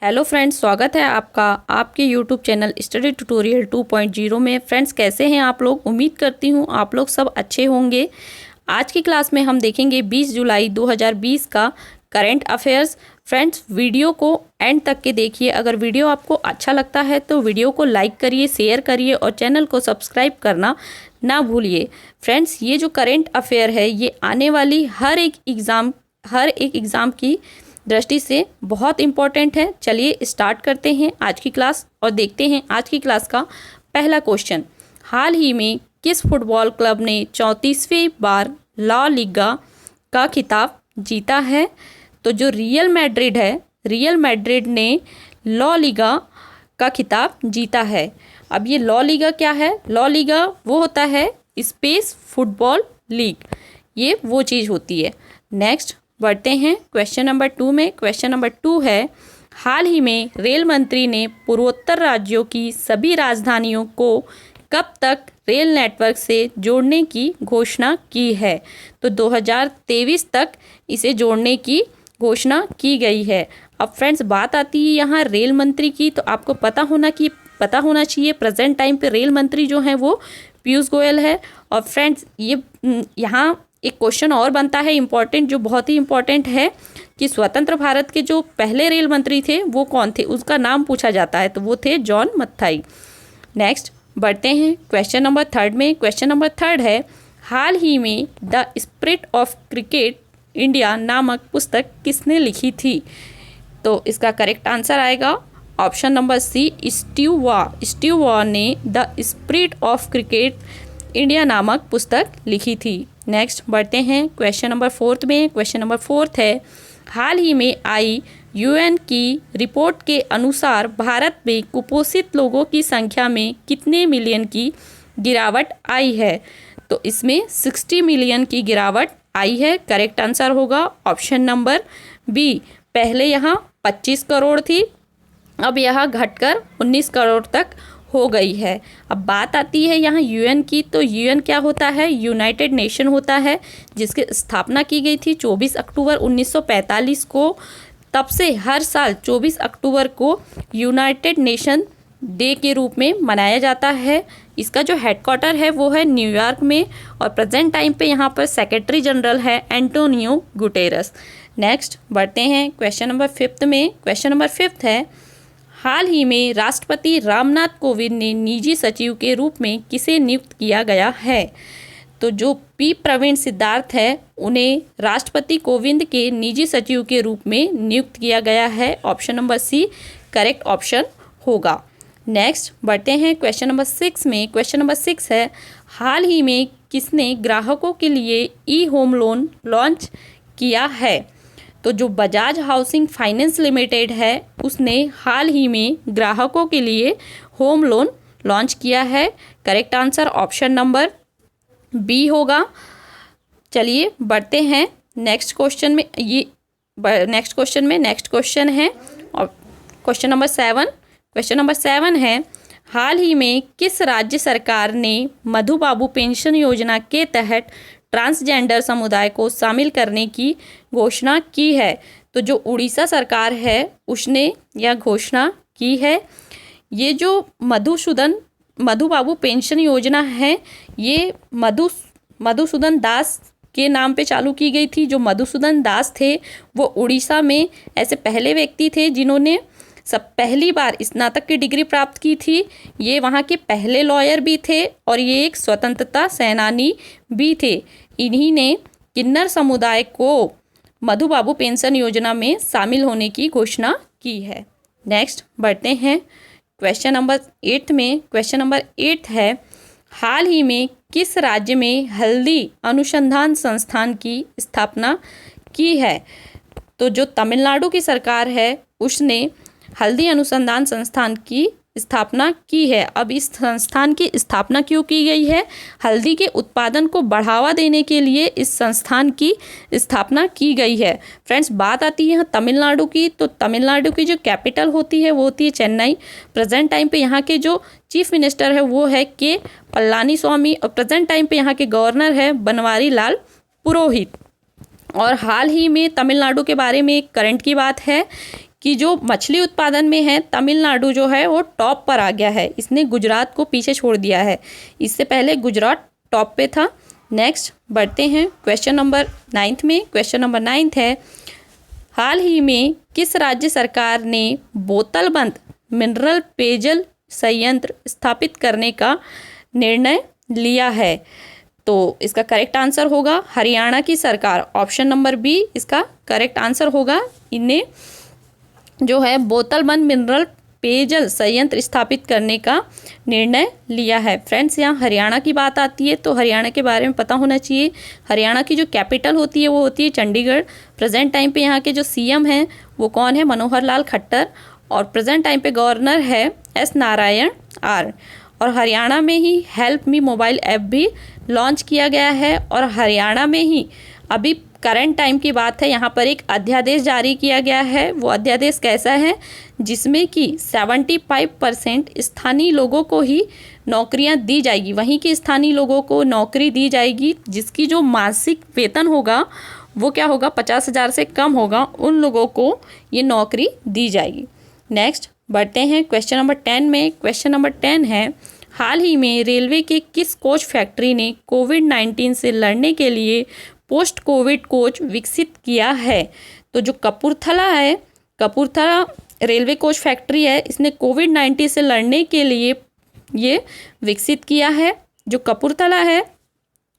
Hello friends, स्वागत है आपका आपके यूट्यूब चैनल स्टडी ट्यूटोरियल 2.0 में। फ्रेंड्स, कैसे हैं आप लोग? उम्मीद करती हूँ आप लोग सब अच्छे होंगे। आज की क्लास में हम देखेंगे 20 जुलाई 2020 का करंट अफेयर्स। फ्रेंड्स, वीडियो को एंड तक के देखिए। अगर वीडियो आपको अच्छा लगता है तो वीडियो को लाइक करिए, शेयर करिए और चैनल को सब्सक्राइब करना ना भूलिए। फ्रेंड्स, ये जो करंट अफेयर है ये आने वाली हर एक एग्ज़ाम की दृष्टि से बहुत इम्पॉर्टेंट है। चलिए स्टार्ट करते हैं आज की क्लास और देखते हैं आज की क्लास का पहला क्वेश्चन। हाल ही में किस फुटबॉल क्लब ने 34वीं बार ला लीगा का खिताब जीता है? तो जो रियल मैड्रिड ने ला लीगा का खिताब जीता है। अब ये ला लीगा क्या है? ला लीगा वो होता है स्पेस फुटबॉल लीग, ये वो चीज़ होती है। नेक्स्ट बढ़ते हैं क्वेश्चन नंबर 2 में। क्वेश्चन नंबर 2 है, हाल ही में रेल मंत्री ने पूर्वोत्तर राज्यों की सभी राजधानियों को कब तक रेल नेटवर्क से जोड़ने की घोषणा की है? तो 2023 तक इसे जोड़ने की घोषणा की गई है। अब फ्रेंड्स, बात आती है यहाँ रेल मंत्री की, तो आपको पता होना चाहिए प्रेजेंट टाइम पे रेल मंत्री जो हैं वो पीयूष गोयल है। और फ्रेंड्स, ये यहाँ एक क्वेश्चन और बनता है इम्पॉर्टेंट, जो बहुत ही इम्पॉर्टेंट है कि स्वतंत्र भारत के जो पहले रेल मंत्री थे वो कौन थे, उसका नाम पूछा जाता है, तो वो थे जॉन मथाई। नेक्स्ट बढ़ते हैं क्वेश्चन नंबर 3 में। क्वेश्चन नंबर 3 है, हाल ही में the spirit of cricket India नामक पुस्तक किसने लिखी थी? तो इसका करेक्ट आंसर आएगा option number C, Steve Waugh ने the spirit of cricket India नामक पुस्तक लिखी थी। नेक्स्ट बढ़ते हैं क्वेश्चन नंबर 4 में। क्वेश्चन नंबर 4 है, हाल ही में आई यूएन की रिपोर्ट के अनुसार भारत में कुपोषित लोगों की संख्या में कितने मिलियन की गिरावट आई है? तो इसमें 60 मिलियन की गिरावट आई है। करेक्ट आंसर होगा ऑप्शन नंबर बी। पहले यहाँ 25 करोड़ थी, अब यह घटकर 19 करोड़ तक हो गई है। अब बात आती है यहाँ यूएन की, तो यूएन क्या होता है? यूनाइटेड नेशन होता है, जिसकी स्थापना की गई थी 24 अक्टूबर 1945 को। तब से हर साल 24 अक्टूबर को यूनाइटेड नेशन डे के रूप में मनाया जाता है। इसका जो हेडक्वार्टर है वो है न्यूयॉर्क में और प्रेजेंट टाइम पे यहाँ पर सेक्रेटरी जनरल है एंटोनियो गुटेरस। नेक्स्ट बढ़ते हैं क्वेश्चन नंबर 5 में। क्वेश्चन नंबर 5 है, हाल ही में राष्ट्रपति रामनाथ कोविंद ने निजी सचिव के रूप में किसे नियुक्त किया गया है? तो जो पी प्रवीण सिद्धार्थ है उन्हें राष्ट्रपति कोविंद के निजी सचिव के रूप में नियुक्त किया गया है। Option number C correct option होगा। नेक्स्ट बढ़ते हैं क्वेश्चन नंबर 6 में। क्वेश्चन नंबर 6 है, हाल ही में किसने ग्राहकों के लिए ई होम लोन लॉन्च किया है? तो जो बजाज हाउसिंग फाइनेंस लिमिटेड है उसने हाल ही में ग्राहकों के लिए होम लोन लॉन्च किया है। Correct answer option number B होगा। चलिए बढ़ते हैं नेक्स्ट क्वेश्चन में। नेक्स्ट क्वेश्चन है और क्वेश्चन नंबर 7। क्वेश्चन नंबर 7 है, हाल ही में किस राज्य सरकार ने मधु बाबू पेंशन योजना के तहत ट्रांसजेंडर समुदाय को शामिल करने की घोषणा की है? तो जो उड़ीसा सरकार है उसने यह घोषणा की है। ये जो मधु बाबू पेंशन योजना है ये मधुसूदन दास के नाम पे चालू की गई थी। जो मधुसूदन दास थे वो उड़ीसा में ऐसे पहले व्यक्ति थे जिन्होंने पहली बार स्नातक की डिग्री प्राप्त की थी। ये वहाँ के पहले लॉयर भी थे और ये एक स्वतंत्रता सेनानी भी थे। इन्हीं ने किन्नर समुदाय को मधु बाबू पेंशन योजना में शामिल होने की घोषणा की है। नेक्स्ट बढ़ते हैं क्वेश्चन नंबर 8 में। क्वेश्चन नंबर 8 है, हाल ही में किस राज्य में हल्दी अनुसंधान संस्थान की स्थापना की है? तो जो तमिलनाडु की सरकार है उसने हल्दी अनुसंधान संस्थान की स्थापना की है। अब इस संस्थान की स्थापना क्यों की गई है? हल्दी के उत्पादन को बढ़ावा देने के लिए इस संस्थान की स्थापना की गई है। फ्रेंड्स, बात आती है यहाँ तमिलनाडु की, तो तमिलनाडु की जो कैपिटल होती है वो होती है चेन्नई। प्रेजेंट टाइम पे यहाँ के जो चीफ मिनिस्टर है वो है के पलानी स्वामी और प्रेजेंट टाइम पे यहाँ के गवर्नर है बनवारी लाल पुरोहित। और हाल ही में तमिलनाडु के बारे में एक करंट की बात है कि जो मछली उत्पादन में है तमिलनाडु जो है वो टॉप पर आ गया है, इसने गुजरात को पीछे छोड़ दिया है। इससे पहले गुजरात टॉप पे था। नेक्स्ट बढ़ते हैं क्वेश्चन नंबर 9 में। क्वेश्चन नंबर 9 है, हाल ही में किस राज्य सरकार ने बोतलबंद मिनरल पेयजल संयंत्र स्थापित करने का निर्णय लिया है? तो इसका करेक्ट आंसर होगा हरियाणा की सरकार। ऑप्शन नंबर बी इसका करेक्ट आंसर होगा। इन्हें जो है बोतलबंद मिनरल पेयजल संयंत्र स्थापित करने का निर्णय लिया है। फ्रेंड्स, यहाँ हरियाणा की बात आती है तो हरियाणा के बारे में पता होना चाहिए। हरियाणा की जो कैपिटल होती है वो होती है चंडीगढ़। प्रेजेंट टाइम पे यहाँ के जो सीएम हैं वो कौन है? मनोहर लाल खट्टर। और प्रेजेंट टाइम पे गवर्नर है एस नारायण आर। और हरियाणा में ही हेल्प मी मोबाइल ऐप भी लॉन्च किया गया है। और हरियाणा में ही अभी करंट टाइम की बात है, यहाँ पर एक अध्यादेश जारी किया गया है। वो अध्यादेश कैसा है? जिसमें कि 75% स्थानीय लोगों को ही नौकरियां दी जाएगी, वहीं के स्थानीय लोगों को नौकरी दी जाएगी जिसकी जो मासिक वेतन होगा वो क्या होगा? 50,000 से कम होगा। उन लोगों को ये नौकरी दी जाएगी। नेक्स्ट बढ़ते हैं क्वेश्चन नंबर 10 में। क्वेश्चन नंबर 10 है, हाल ही में रेलवे के किस कोच फैक्ट्री ने कोविड-19 से लड़ने के लिए पोस्ट कोविड कोच विकसित किया है? तो जो कपूरथला है, कपूरथला रेलवे कोच फैक्ट्री है, इसने कोविड-19 से लड़ने के लिए ये विकसित किया है। जो कपूरथला है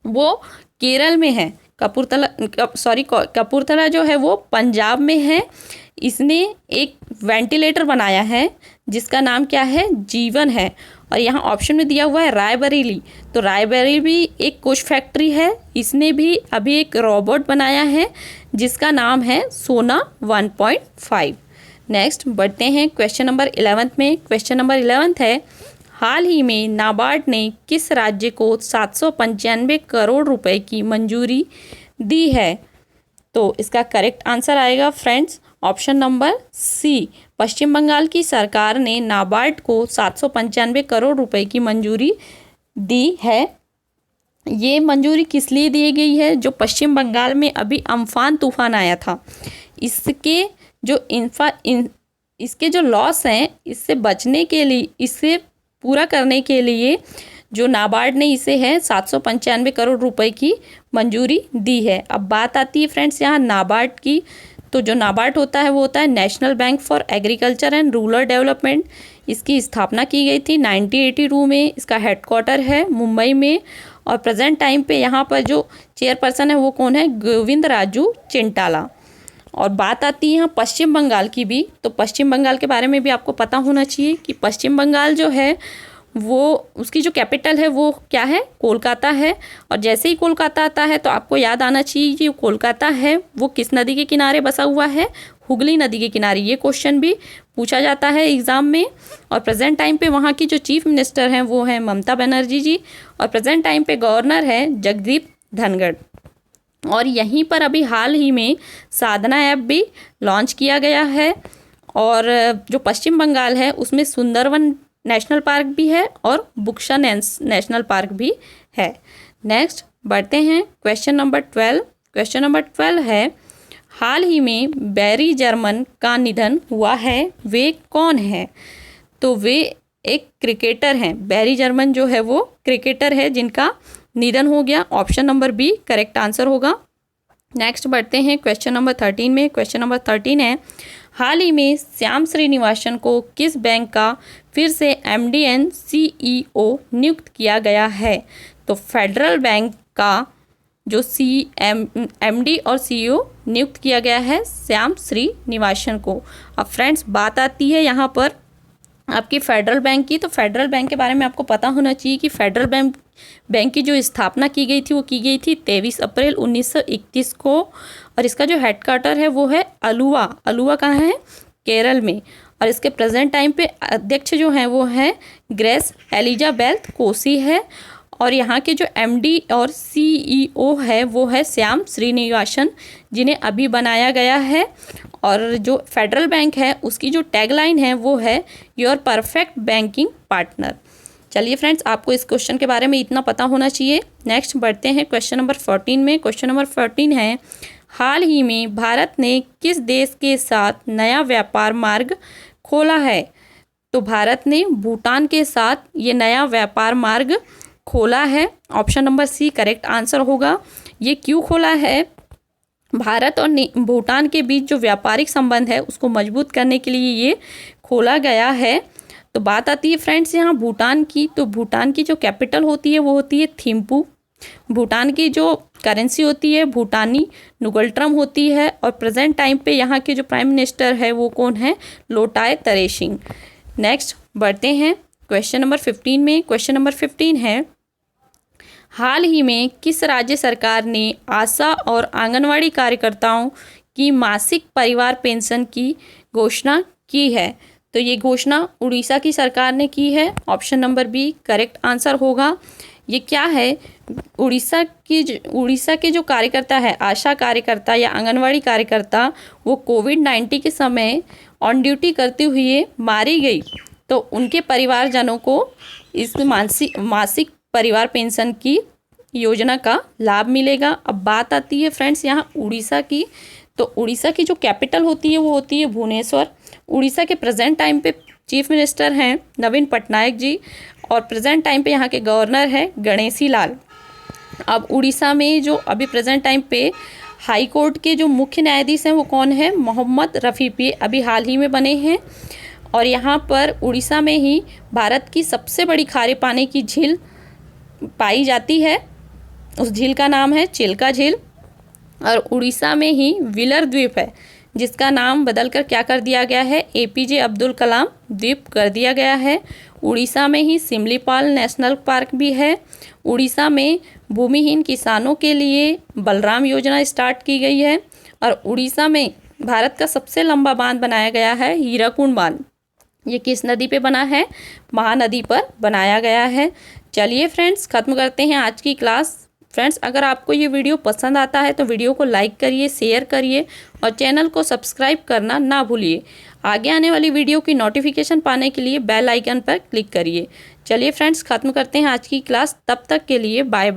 वो केरल में है। कपूरथला जो है वो पंजाब में है। इसने एक वेंटिलेटर बनाया है जिसका नाम क्या है? जीवन है। और यहाँ ऑप्शन में दिया हुआ है रायबरेली। तो रायबरेली भी एक कोच फैक्ट्री है। इसने भी अभी एक रोबोट बनाया है जिसका नाम है सोना 1.5। नेक्स्ट बढ़ते हैं क्वेश्चन नंबर 11 में। क्वेश्चन नंबर 11 है, हाल ही में नाबार्ड ने किस राज्य को 795 करोड़ रुपए की मंजूरी दी है? तो इसका करेक्ट आंसर आएगा फ्रेंड्स ऑप्शन नंबर सी। पश्चिम बंगाल की सरकार ने नाबार्ड को 795 करोड़ रुपए की मंजूरी दी है। ये मंजूरी किस लिए दी गई है? जो पश्चिम बंगाल में अभी अम्फान तूफान आया था, इसके जो लॉस हैं इससे बचने के लिए, इससे पूरा करने के लिए जो नाबार्ड ने इसे है 795 करोड़ रुपए की मंजूरी दी है। अब बात आती है फ्रेंड्स यहाँ नाबार्ड की। तो जो नाबार्ड होता है वो होता है national bank for agriculture and rural development. इसकी स्थापना की गई थी 1982 में। इसका हेडक्वार्टर है मुंबई में। और प्रेजेंट टाइम पे यहाँ पर जो चेयरपर्सन है वो कौन है? गोविंद राजू चिंटाला। और बात आती है यहाँ पश्चिम बंगाल की भी। तो पश्चिम बंगाल के बारे में भी आपको पता होना चाहिए कि पश्चिम बंगाल जो है वो उसकी जो कैपिटल है वो क्या है? कोलकाता है। और जैसे ही कोलकाता आता है तो आपको याद आना चाहिए कि कोलकाता है वो किस नदी के किनारे बसा हुआ है? हुगली नदी के किनारे। ये क्वेश्चन भी पूछा जाता है एग्ज़ाम में। और प्रेजेंट टाइम पे वहाँ की जो चीफ मिनिस्टर हैं वो है ममता बनर्जी जी। और प्रेजेंट टाइम पे गवर्नर है जगदीप धनखड़। और यहीं पर अभी हाल ही में साधना ऐप भी लॉन्च किया गया है। और जो पश्चिम बंगाल है उसमें सुंदरवन नेशनल पार्क भी है और बुक्शा नेशनल पार्क भी है। नेक्स्ट बढ़ते हैं क्वेश्चन नंबर 12। क्वेश्चन नंबर 12 है, हाल ही में बैरी जर्मन का निधन हुआ है, वे कौन है? तो वे एक क्रिकेटर हैं। बैरी जर्मन जो है वो क्रिकेटर है जिनका निधन हो गया। Option number B correct answer होगा। नेक्स्ट बढ़ते हैं क्वेश्चन नंबर 13 में। क्वेश्चन नंबर 13 है, हाल ही में श्याम श्रीनिवासन को किस बैंक का फिर से एमडी एंड सीईओ नियुक्त किया गया है? तो फेडरल बैंक का जो एमडी और सीईओ नियुक्त किया गया है श्याम श्रीनिवासन को। अब फ्रेंड्स बात आती है यहाँ पर आपकी फेडरल बैंक की। तो फेडरल बैंक के बारे में आपको पता होना चाहिए कि फेडरल बैंक की जो स्थापना की गई थी वो की गई थी 23 अप्रैल 1931 को। और इसका जो हेडक्वार्टर है वो है अलुवा कहाँ है? केरल में। और इसके प्रेजेंट टाइम पे अध्यक्ष जो हैं वो हैं ग्रेस एलिजाबेथ कोसी है। और यहाँ के जो एमडी और सीईओ है वो है श्याम श्रीनिवासन, जिन्हें अभी बनाया गया है। और जो फेडरल बैंक है उसकी जो टैगलाइन है वो है योर परफेक्ट बैंकिंग पार्टनर। चलिए फ्रेंड्स, आपको इस क्वेश्चन के बारे में इतना पता होना चाहिए। नेक्स्ट बढ़ते हैं क्वेश्चन नंबर 14 में। क्वेश्चन नंबर 14 है, हाल ही में भारत ने किस देश के साथ नया व्यापार मार्ग खोला है? तो भारत ने भूटान के साथ ये नया व्यापार मार्ग खोला है। Option number C correct answer होगा। ये क्यों खोला है? भारत और भूटान के बीच जो व्यापारिक संबंध है उसको मजबूत करने के लिए ये खोला गया है। तो बात आती है फ्रेंड्स यहाँ भूटान की, तो भूटान की जो कैपिटल होती है वो होती है थिम्पू। भूटान की जो करेंसी होती है भूटानी नुगल्ट्रम होती है। और प्रेजेंट टाइम पे यहाँ के जो प्राइम मिनिस्टर है वो कौन है? लोटाय तरेसिंग। नेक्स्ट बढ़ते हैं क्वेश्चन नंबर 15 में। क्वेश्चन नंबर 15 है, हाल ही में किस राज्य सरकार ने आशा और आंगनवाड़ी कार्यकर्ताओं की मासिक परिवार पेंशन की घोषणा की है? तो ये घोषणा उड़ीसा की सरकार ने की है। Option number B correct answer होगा। ये क्या है? उड़ीसा के जो कार्यकर्ता है, आशा कार्यकर्ता या आंगनवाड़ी कार्यकर्ता, वो कोविड-19 के समय ऑन ड्यूटी करते हुए मारी गई, तो उनके परिवारजनों को इस मासिक परिवार पेंशन की योजना का लाभ मिलेगा। अब बात आती है फ्रेंड्स यहाँ उड़ीसा की, तो उड़ीसा की जो कैपिटल होती है वो होती है भुवनेश्वर। उड़ीसा के प्रेजेंट टाइम पे चीफ मिनिस्टर हैं नवीन पटनायक जी, और प्रेजेंट टाइम पे यहाँ के गवर्नर हैं गणेशी लाल। अब उड़ीसा में जो अभी प्रेजेंट टाइम पे हाई कोर्ट के जो मुख्य न्यायाधीश हैं वो कौन है? मोहम्मद रफ़ीकी, अभी हाल ही में बने हैं। और यहाँ पर उड़ीसा में ही भारत की सबसे बड़ी खारे पानी की झील पाई जाती है। उस झील का नाम है चिल्का झील। और उड़ीसा में ही व्हीलर द्वीप है जिसका नाम बदलकर क्या कर दिया गया है? APJ अब्दुल कलाम द्वीप कर दिया गया है। उड़ीसा में ही सिमलीपाल नेशनल पार्क भी है। उड़ीसा में भूमिहीन किसानों के लिए बलराम योजना स्टार्ट की गई है। और उड़ीसा में भारत का सबसे लंबा बांध बनाया गया है हीराकुंड बांध। ये किस नदी पे बना है? महानदी पर बनाया गया है। चलिए फ्रेंड्स ख़त्म करते हैं आज की क्लास। फ्रेंड्स अगर आपको ये वीडियो पसंद आता है तो वीडियो को लाइक करिए, शेयर करिए और चैनल को सब्सक्राइब करना ना भूलिए। आगे आने वाली वीडियो की नोटिफिकेशन पाने के लिए बेल आइकन पर क्लिक करिए। चलिए फ्रेंड्स ख़त्म करते हैं आज की क्लास। तब तक के लिए बाय बाय।